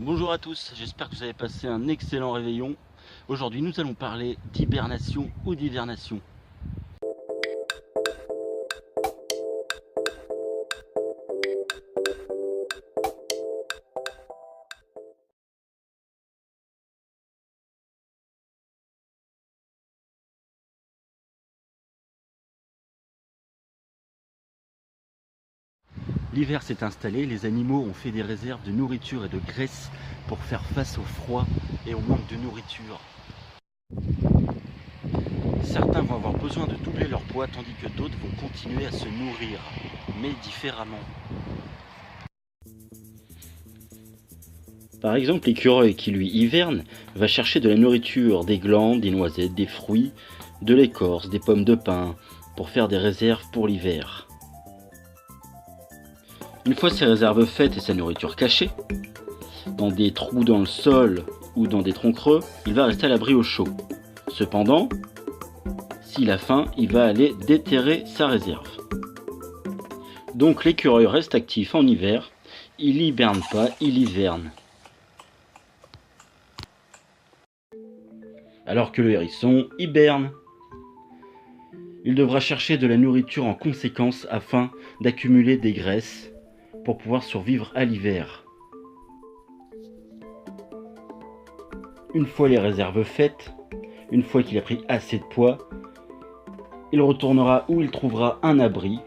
Bonjour à tous, j'espère que vous avez passé un excellent réveillon. Aujourd'hui nous allons parler d'hibernation ou d'hivernation. L'hiver s'est installé, les animaux ont fait des réserves de nourriture et de graisse pour faire face au froid et au manque de nourriture. Certains vont avoir besoin de doubler leur poids tandis que d'autres vont continuer à se nourrir, mais différemment. Par exemple, l'écureuil qui lui hiverne va chercher de la nourriture, des glandes, des noisettes, des fruits, de l'écorce, des pommes de pin, pour faire des réserves pour l'hiver. Une fois ses réserves faites et sa nourriture cachée, dans des trous dans le sol ou dans des troncs creux, il va rester à l'abri au chaud. Cependant, s'il a faim, il va aller déterrer sa réserve. Donc l'écureuil reste actif en hiver, il hiberne pas, il hiverne. Alors que le hérisson hiberne. Il devra chercher de la nourriture en conséquence afin d'accumuler des graisses pour pouvoir survivre à l'hiver. Une fois les réserves faites, une fois qu'il a pris assez de poids, il retournera où il trouvera un abri,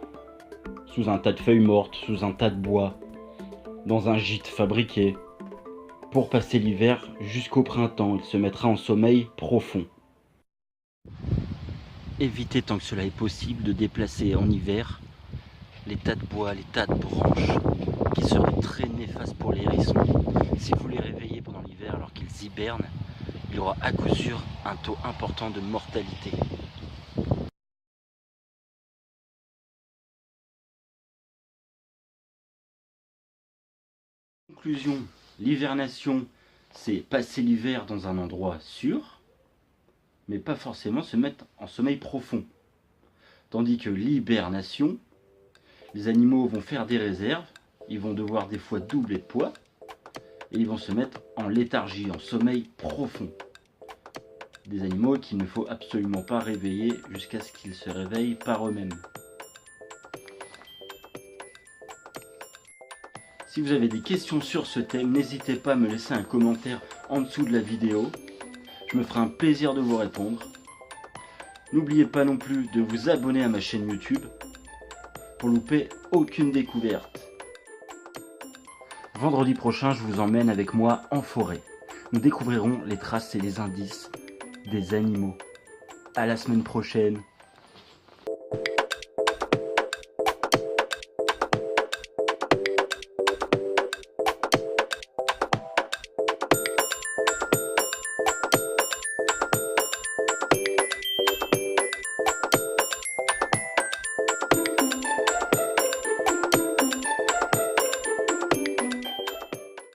sous un tas de feuilles mortes, sous un tas de bois, dans un gîte fabriqué. Pour passer l'hiver jusqu'au printemps, il se mettra en sommeil profond. Évitez tant que cela est possible de déplacer en hiver les tas de bois, les tas de branches qui seraient très néfastes pour les hérissons. Si vous les réveillez pendant l'hiver alors qu'ils hibernent, il y aura à coup sûr un taux important de mortalité. Conclusion, l'hivernation, c'est passer l'hiver dans un endroit sûr, mais pas forcément se mettre en sommeil profond. Tandis que l'hibernation, les animaux vont faire des réserves, ils vont devoir des fois doubler de poids, et ils vont se mettre en léthargie, en sommeil profond. Des animaux qu'il ne faut absolument pas réveiller jusqu'à ce qu'ils se réveillent par eux-mêmes. Si vous avez des questions sur ce thème, n'hésitez pas à me laisser un commentaire en dessous de la vidéo. Je me ferai un plaisir de vous répondre. N'oubliez pas non plus de vous abonner à ma chaîne YouTube pour louper aucune découverte. Vendredi prochain, je vous emmène avec moi en forêt. Nous découvrirons les traces et les indices des animaux. À la semaine prochaine.